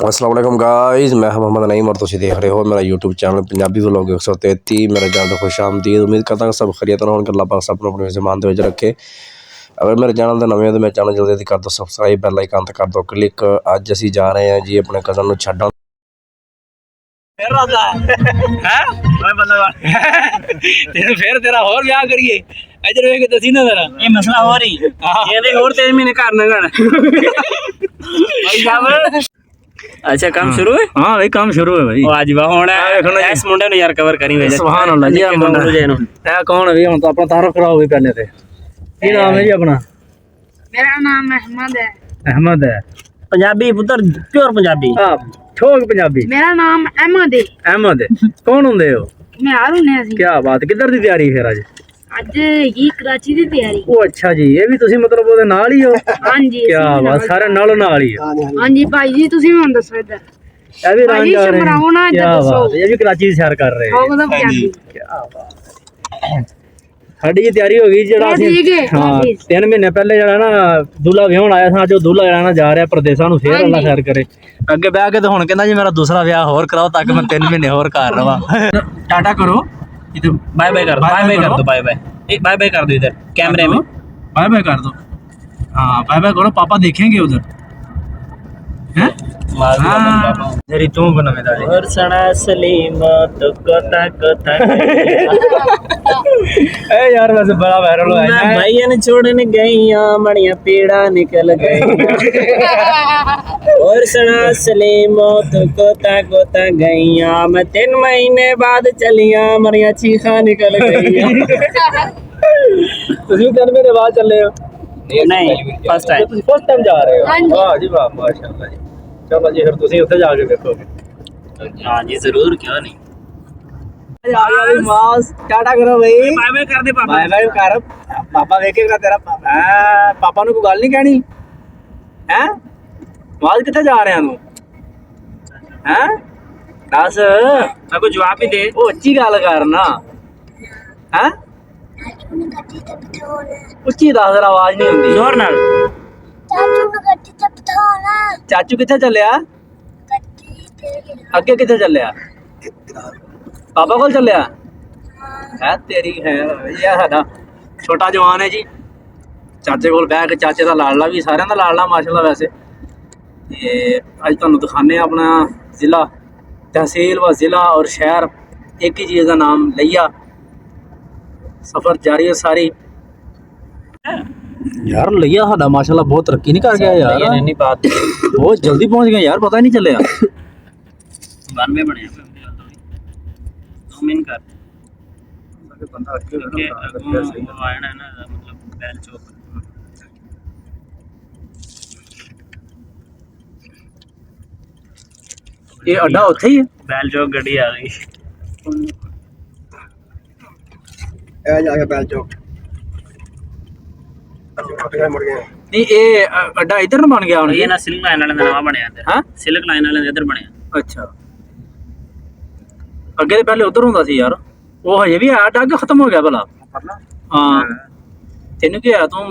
अस्सलाम वालेकुम गाइस, मैं मोहम्मद नईम और तुम देख रहे हो मेरा यूट्यूब चैनल पंजाबी व्लॉग 133। मेरे चैनल तो खुश आमदीद। उम्मीद करता हूँ सब खैरियत होन अल्लाह पाक सब अपने ज़मान दे रखे। अगर मेरे चैनल नवे हो तो मेरे चैनल जल्दी कर दो सबसक्राइब, बैल आइकन ते कर दो क्लिक। अज असीं जा रहे हैं जी अपने कज़न नूं छड्डण। फिर तेरा होर ब्याह करिए इधर वेख दसी ना जरा ये मसला हो रही ये और 3 महीने घर ना जाना भाई साहब। अच्छा काम शुरू है। हाँ भाई काम शुरू है भाई। आज वाह होना है इस मुंडे नु यार कवर करी भेज। सुभान अल्लाह जी। मुंडा है कौन है? हम तो अपना तारुफ कराओ भी पहले से। की नाम है जी अपना? मेरा नाम अहमद है। अहमद है पंजाबी पुत्र प्योर पंजाबी। हां ठोक पंजाबी। मेरा नाम अहमद है। अहमद कौन होंदे हो? मैं हारून है। क्या बात, किधर दी तैयारी फिर आज? ਅੱਜ ਹੀ कराची ਦੀ ਤਿਆਰੀ। ਉਹ ਅੱਛਾ ਜੀ, ਇਹ ਵੀ ਤੁਸੀਂ ਮਤਲਬ ਉਹਦੇ ਨਾਲ ਹੀ ਹੋ? ਹਾਂਜੀ ਕੀ ਬਾਤ, ਸਾਰੇ ਨਾਲ ਹੀ ਹੋ। ਹਾਂਜੀ ਭਾਈ ਜੀ ਤੁਸੀਂ ਮੈਨੂੰ ਦੱਸੋ ਇੱਧਰ ਇਹ ਵੀ ਰਾਂ ਕਰ ਰਹੇ ਸਮਰਾਉਣਾ ਕੀ ਇੱਧਰ ਦੱਸੋ। ਬਾਤ, ਇਹ ਵੀ ਕਰਾਚੀ ਦੀ ਸੈਰ ਕਰ ਰਹੇ। ਠੋਕ ਦਾ ਪੰਜਾਬੀ। ਕੀ ਬਾਤ। ਸਾਡੀ ਇਹ ਤਿਆਰੀ ਹੋ ਗਈ ਜਿਹੜਾ ਅਸੀਂ ਹਾਂ 3 ਮਹੀਨੇ ਪਹਿਲੇ ਜਿਹੜਾ ਨਾ ਦੁੱਲਾ ਵਿਆਹਣ ਆਇਆ ਸਾਂ, ਜੋ ਦੁੱਲਾ ਜਿਹੜਾ ਨਾ ਜਾ ਰਿਹਾ ਪ੍ਰਦੇਸਾਂ ਨੂੰ, ਫੇਰ ਅੱਲਾ ਖੈਰ ਕਰੇ। ਅੱਗੇ ਬਹਿ ਕੇ ਤੇ ਹੁਣ ਕਹਿੰਦਾ ਜੀ ਮੇਰਾ ਦੂਸਰਾ ਵਿਆਹ ਹੋਰ ਕਰਾਓ ਤਾਂ ਕਿ ਮੈਂ 3 ਮਹੀਨੇ ਹੋਰ ਘਰ ਰਵਾਂ। ਟਾਟਾ ਕਰੋ इधर, बाय बाय कर दो, बाय बाय कर दो, बाय बाय एक बाय बाय कर दो इधर कैमरे में बाय बाय कर दो। हाँ बाय बाय करो, पापा देखेंगे उधर हैं। तेरी तू बना में दादी और सना सलीम तो कोता कोता ए यार वैसे बड़ा वायरल हुआ है। भैया ने छोड़ने गईया मड़िया पीड़ा निकल गई और सना सलीम तो कोता कोता गईया मैं 3 महीने बाद चलिया मड़िया चीखा निकल गई। ਤੁਸੀਂ ਜਨਮੇ ਦੇ ਬਾਅਦ ਚੱਲੇ ਹੋ? नहीं फर्स्ट टाइम। ਤੁਸੀਂ ਫਸਟ ਟਾਈਮ ਜਾ ਰਹੇ ਹੋ? ਵਾਹ ਜੀ ਵਾਹ, ਮਾਸ਼ਾਅੱਲਾ ਜੀ। ਚਲੋ ਜੀ ਫਿਰ ਤੁਸੀਂ ਉੱਥੇ ਜਾ ਕੇ ਵੇਖੋਗੇ। हाँ जी जरूर क्यों नहीं। ਆ ਗਿਆ ਵੀ ਮਾਸ। ਟਾਟਾ ਕਰੋ ਬਈ। बाय बाय कर दे पापा। ਬਾਏ ਬਾਏ ਕਰ। ਪਾਪਾ ਵੇਖੇਗਾ ਤੇਰਾ। ਪਾਪਾ ਨੂੰ ਕੋਈ ਗੱਲ ਨਹੀਂ ਕਹਿਣੀ ਹੈ? ਆਵਾਜ਼ ਕਿੱਥੇ ਜਾ ਰਿਹਾ ਤੂੰ ਹੈ? ਦੱਸ। मैं को जवाब भी दे। ਉਹ ਉੱਚੀ ਗੱਲ ਕਰ ਨਾ ਹੈ। ਉੱਚੀ ਦੱਸ, ਜਰਾ ਆਵਾਜ਼ ਨਹੀਂ ਹੁੰਦੀ। जोर नाल ਚਾਚੂ ਨੂੰ ਗੱਡੀ ਤੇ ਬਿਠਾਉਣਾ। ਚਾਚੂ ਕਿੱਥੇ ਚੱਲਿਆ? ਅੱਗੇ ਕਿੱਥੇ ਚੱਲਿਆ? ਪਾਪਾ ਕੋਲ ਚੱਲਿਆ ਹੈ? ਤੇਰੀ ਹੈ ਇਹ ਸਾਡਾ ਛੋਟਾ ਜਵਾਨ ਹੈ ਜੀ। ਚਾਚੇ ਕੋਲ ਬਹਿ ਕੇ, ਚਾਚੇ ਦਾ ਲਾਡਲਾ ਵੀ, ਸਾਰਿਆਂ ਦਾ ਲਾਡਲਾ ਮਾਸ਼ਾਅੱਲਾ। ਵੈਸੇ ਤੇ ਅੱਜ ਤੁਹਾਨੂੰ ਦਿਖਾਣੇ ਆ ਆਪਣਾ ਜ਼ਿਲ੍ਹਾ, ਤਹਿਸੀਲ व ਜ਼ਿਲ੍ਹਾ और शहर एक ही चीज़ का नाम लिया। सफ़र जारी है सारी। यार लिया साडा माशाल्लाह बहुत तरक्की नहीं कर गया यार। नहीं बात बहुत जल्दी पहुंच गए यार, पता ही नहीं चलिया। 92 बने जूम इन कर बंदा आना ना मतलब बैल चौक ये अड्डा उत्थे ही है। बैल चौक गड्डी आ गई। ए जाके बैल चौक नहीं ये अड्डा इधर बन गया हुन। ये ना सिल्क लाइन वाले नवा बनया इधर। हां सिल्क लाइन वाले इधर बनया। अच्छा अगे तो पहले उधर हुंदा सी यार। वो हजे भी है अड्डा कि खत्म हो गया भला? हां तेनू क्या तू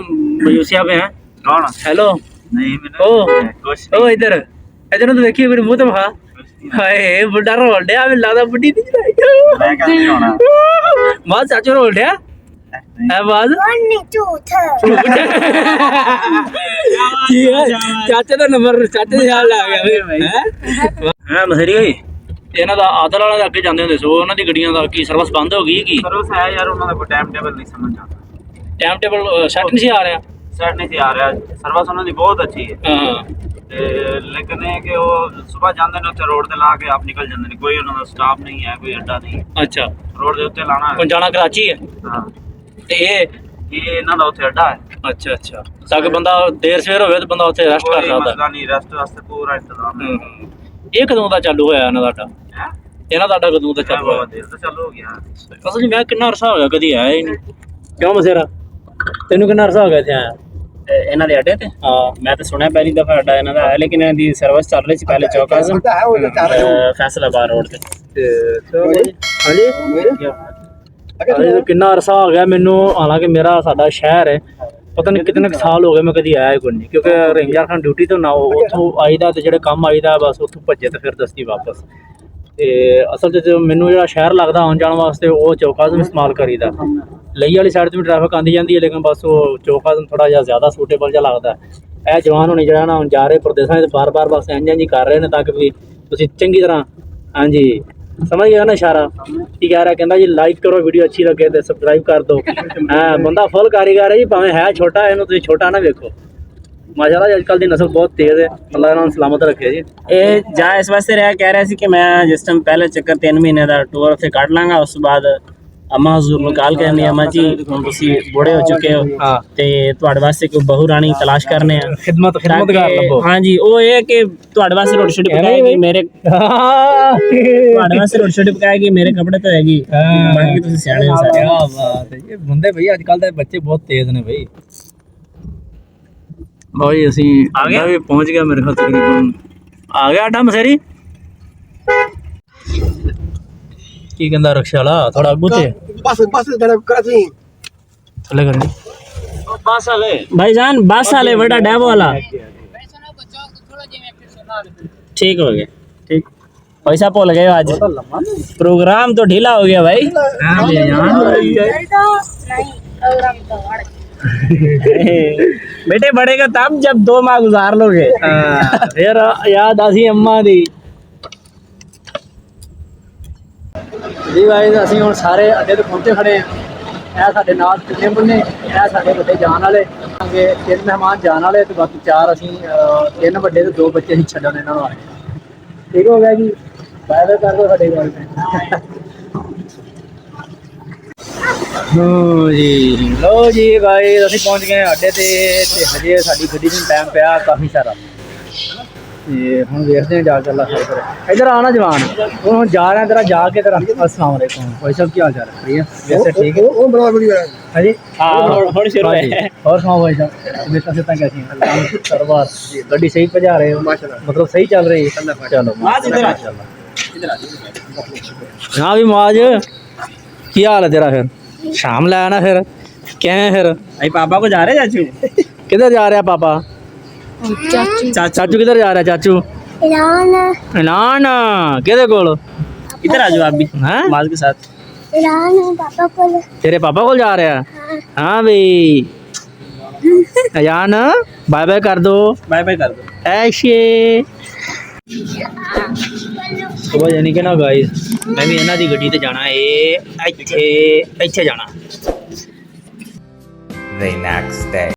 मयूसिया पे है? कौन? हेलो नहीं मैंने ओ ओ इधर इधर तो देखिए मेरे मुंह तो खा। हाय बुड्ढा रोल डया मैं लगदा बुड्ढी नहीं मैं क्या नहीं होना मां चाचू रोल डया है बात। ਚਾਚੇ ਦਾ ਨੰਬਰ ਚਾਚੇ ਦੇ ਨਾਲ ਆ ਗਿਆ ਭਾਈ ਹੈ ਮਸਰੀ ਹੋਈ। ਇਹਨਾਂ ਦਾ ਆਦਲ ਵਾਲਾ ਦੇ ਅੱਗੇ ਜਾਂਦੇ ਹੁੰਦੇ ਸੋ ਉਹਨਾਂ ਦੀ ਗੱਡੀਆਂ ਦਾ ਕੀ ਸਰਵਿਸ ਬੰਦ ਹੋ ਗਈ? ਕੀ सर्विस है यार उन्होंने कोई टाइम टेबल नहीं समझ आता। ਟਾਈਮ ਟੇਬਲ ਸੈੱਟ ਨਹੀਂ ਸੀ ਆ ਰਿਹਾ। सेट नहीं थी आ रहा सर्विस उन्होंने बहुत अच्छी है ਹਾਂ ते लेकिन है कि वो सुबह जाते ने उत्ते रोड ते ला के आप निकल जाते ने। कोई उन्होंने स्टाफ नहीं है, कोई अड्डा नहीं है। ਅੱਛਾ रोड दे उत्ते लाना ਹੁਣ है। ਜਾਣਾ ਕਰਾਚੀ ਹੈ हां ਤੇ ਇਹ ये इन्हां दा उत्ते अड्डा है। ਅੱਛਾ ਅੱਛਾ ਤਾਂ ਕਿ ਬੰਦਾ ਦੇਰ ਸਵੇਰ ਹੋਵੇ ਤਾਂ ਬੰਦਾ ਉੱਥੇ ਰੈਸਟ ਕਰ कोई ਸਕਦਾ। मसला नहीं, रेस्ट वास्ते पूरा इंतजाम है। ਇਹ ਕਦੋਂ ਦਾ ਚਾਲੂ ਹੋਇਆ ਇਹਨਾਂ ਦਾ ਅੱਡਾ? हैं ਇਹਨਾਂ ਦਾ ਅੱਡਾ ਕਦੋਂ ਦਾ ਚਾਲੂ ਹੋਇਆ? बहुत देर तो चालू हो गया। ਅਸਲ ਜੀ ਮੈਂ ਕਿੰਨਾ ਅਰਸਾ ਹੋ ਗਿਆ ਕਦੀ ਆਇਆ ਹੀ ਨਹੀਂ। ਕਿਉਂ ਮਸੇਰਾ ਤੈਨੂੰ ਕਿੰਨਾ ਅਰਸਾ ਹੋ ਗਿਆ ਇੱਥੇ ਆਇਆ? इन्हां दे अड्डे ते ਹਾਂ मैं तो सुना पहली दफा अड्डा इन्हां दा है, लेकिन इन्हां दी सर्विस चल रही सी पहले चौक आज़म फैसलाबाद रोड ते। ਹਾਂਜੀ ਕਿੰਨਾ ਅਰਸਾ ਹੋ ਗਿਆ ਮੈਨੂੰ, ਹਾਲਾਂਕਿ ਮੇਰਾ ਸਾਡਾ ਸ਼ਹਿਰ ਹੈ ਪਤਾ ਨਹੀਂ ਕਿਤਨੇ ਕੁ ਸਾਲ ਹੋ ਗਏ ਮੈਂ ਕਦੀ ਆਇਆ ਕੋਈ ਨਹੀਂ, ਕਿਉਂਕਿ ਰੇਂਜਰ ਖਾਨ ਡਿਊਟੀ ਤੋਂ ਨਾ ਉੱਥੋਂ ਆਈਦਾ ਤੇ ਜਿਹੜੇ ਕੰਮ ਆਈਦਾ ਬਸ ਉੱਥੋਂ ਭੱਜੇ ਤੇ ਫਿਰ ਦਸਤੀ ਵਾਪਸ। ਤੇ ਅਸਲ 'ਚ ਮੈਨੂੰ ਜਿਹੜਾ ਸ਼ਹਿਰ ਲੱਗਦਾ ਆਉਣ ਜਾਣ ਵਾਸਤੇ ਉਹ ਚੌਕਾਜ਼ਮ ਇਸਤੇਮਾਲ ਕਰੀਦਾ। ਲਈ ਵਾਲੀ ਸਾਈਡ 'ਤੇ ਵੀ ਟ੍ਰੈਫਿਕ ਆਉਂਦੀ ਜਾਂਦੀ ਹੈ, ਲੇਕਿਨ ਬਸ ਉਹ ਚੌਕਾਜ਼ਮ ਥੋੜ੍ਹਾ ਜਿਹਾ ਜ਼ਿਆਦਾ ਸੂਟੇਬਲ ਜਿਹਾ ਲੱਗਦਾ। ਇਹ ਜਵਾਨ ਹੋਣੀ ਜਿਹੜਾ ਨਾ ਹੁਣ ਜਾ ਰਹੇ ਪ੍ਰਦੇਸ਼ਾਂ 'ਚ ਬਾਰ-ਬਾਰ ਬਸ ਇੰਝ ਹੀ ਕਰ ਰਹੇ ਨੇ ਤਾਂ ਕਿ ਵੀ ਤੁਸੀਂ ਚੰਗੀ ਤਰ੍ਹਾਂ ਹਾਂਜੀ ਸਮਝ ਗਿਆ ਨਾ ਇਸ਼ਾਰਾ ਕੀ ਕਹਿ ਰਿਹਾ। ਕਹਿੰਦਾ ਜੀ ਲਾਈਕ ਕਰੋ, ਵੀਡੀਓ ਅੱਛੀ ਲੱਗੇ ਤੇ ਸਬਸਕ੍ਰਾਈਬ ਕਰ ਦਿਓ। ਹਾਂ ਬੰਦਾ ਫੁੱਲ ਕਾਰੀਗਰ ਹੈ ਜੀ, ਭਾਵੇਂ ਹੈ ਛੋਟਾ ਇਹਨੂੰ ਤੁਸੀਂ ਛੋਟਾ ਨਾ ਵੇਖੋ। ਮਾਸ਼ਾਅੱਲਾ ਅੱਜ ਕੱਲ੍ਹ ਦੀ ਨਸਲ ਬਹੁਤ ਤੇਜ਼ ਹੈ, ਅੱਲਾਹ ਇਹਨਾਂ ਨੂੰ ਸਲਾਮਤ ਰੱਖੇ ਜੀ। ਇਹ ਜਾ ਇਸ ਵਾਸਤੇ ਰਿਹਾ ਕਹਿ ਰਿਹਾ ਸੀ ਕਿ ਮੈਂ ਜਿਸ ਟਾਈਮ ਪਹਿਲੇ ਚੱਕਰ 3 ਮਹੀਨੇ ਦਾ ਟੂਰ ਉੱਥੇ ਕੱਢ ਲਾਂਗਾ, ਉਸ ਤੋਂ ਬਾਅਦ ਅੰਮਾ ਹਜ਼ੂਰ ਨੂੰ ਕਾਲ ਕਰਨੀ, ਅੰਮਾ ਜੀ ਹੁਣ ਤੁਸੀਂ ਬੁੜੇ ਹੋ ਚੁੱਕੇ ਹੋ ਤੇ ਤੁਹਾਡੇ ਵਾਸਤੇ ਕੋਈ ਬਹੂ ਰਾਣੀ ਤਲਾਸ਼ ਕਰਨੇ ਆ, ਖਿਦਮਤਗਾਰ ਲੱਭੋ। ਹਾਂਜੀ ਉਹ ਇਹ ਕਿ ਤੁਹਾਡੇ ਵਾਸਤੇ ਰੋਟੀ ਛੋਟੀ ਪਕਾਏਗੀ, ਮੇਰੇ ਤੁਹਾਡੇ ਵਾਸਤੇ ਰੋਟੀ ਛੋਟੀ ਪਕਾਏਗੀ, ਮੇਰੇ ਕੱਪੜੇ ਧੋਏਗੀ, ਬਾਕੀ ਤੁਸੀਂ ਸਿਆਣੇ ਹੋ ਸਾਰੇ। ਕਿਆ ਬਾਤ ਹੈ, ਇਹ ਬੰਦੇ ਭਈ ਅੱਜ ਕੱਲ੍ਹ ਦੇ ਬੱਚੇ ਬਹੁਤ ਤੇਜ਼ ਨੇ ਭਈ। ਬਾਈ ਅਸੀਂ ਆ ਗਿਆ ਵੀ ਪਹੁੰਚ ਗਿਆ ਮੇਰੇ ਖਿਆਲ ਤਕਰੀਬਨ ਆ ਗਿਆ ਆਟਾ ਮਸੇਰੀ। ਕੀ ਕਹਿੰਦਾ ਰਕਸ਼ਾ ਵਾਲਾ ਥੋੜਾ ਅੱਗੂ ਤੇ बस कराची ਥੱਲੇ ਕਰਨੀ भाईजान बस वाले बड़ा डैब वाला ठीक हो गया, ठीक पैसा भूल गए आज, प्रोग्राम तो ढीला हो गया भाई। बेटे बढ़ेगा तब जब 2 माह गुजार लोगे। फिर याद आसी अम्मा दी जी। भाई ਅਸੀਂ ਹੁਣ ਸਾਰੇ ਅੱਡੇ ਤੇ ਪਹੁੰਚੇ ਖੜੇ ਆ। ਇਹ ਸਾਡੇ ਨਾਲ ਕਿੰਨੇ ਬੰਨੇ, ਇਹ ਸਾਡੇ ਵੱਡੇ ਜਾਣ ਵਾਲੇ ਅੱਗੇ 3 ਮਹਿਮਾਨ ਜਾਣ ਵਾਲੇ ਤੇ ਬਾਕੀ 4 ਅਸੀਂ 3 ਵੱਡੇ ਤੇ 2 ਬੱਚੇ ਅਸੀਂ ਛੱਡਣ ਇਹਨਾਂ ਨੂੰ ਆਏ। ਠੀਕ ਹੋ ਗਿਆ ਜੀ, ਬਾਏ ਬਾਏ ਕਰ ਦਿਓ ਸਾਡੇ ਕੋਲ। ਲੋ ਜੀ ਭਾਈ ਅਸੀਂ ਪਹੁੰਚ ਗਏ ਅੱਡੇ ਤੇ ਹਜੇ ਸਾਡੀ ਗੱਡੀ ਨੂੰ ਟਾਈਮ ਪਿਆ ਕਾਫੀ ਸਾਰਾ ਤੇ ਹੁਣ ਵੇਖਦੇ ਹਾਂ ਜਾ ਚੱਲਾ ਇੱਧਰ ਆਣਾ ਜਵਾਨ ਹੁਣ ਜਾ ਰਿਹਾ ਤੇਰਾ ਜਾ ਕੇ ਤੇਰਾ। अस्सलाम वालेकुम भाई साहब, क्या हाल चाल है? बढ़िया वैसे ठीक है। वो बड़ा वीडियो है हाँ जी और शुरू है। और सुनाओ भाई साहब, बेटा से कैसी है कारोबार? गड्डी सही पजा रहे हो माशाल्लाह, मतलब सही चल रही है? चलो हाँ भी मौज। क्या हाल है तेरा? फिर शाम ले आना फिर क्या है फिर? भाई पापा को जा रहे चाचू? किधर जा रहा है पापा? चाचू किधर जा रहा है? चाचू ऐलान किधर कोल? इधर आ जाओ आप भी हैं? माल के साथ। पापा को तेरे पापा को जा रहा है? हाँ भाई अजान बाय बाय कर दो, बाय बाय कर दो। ऐशे सुबह यानी कि ना गाइस मैं भी इन्हां दी गड्डी ते जाना है, ਇੱਥੇ ਜਾਣਾ। The next day.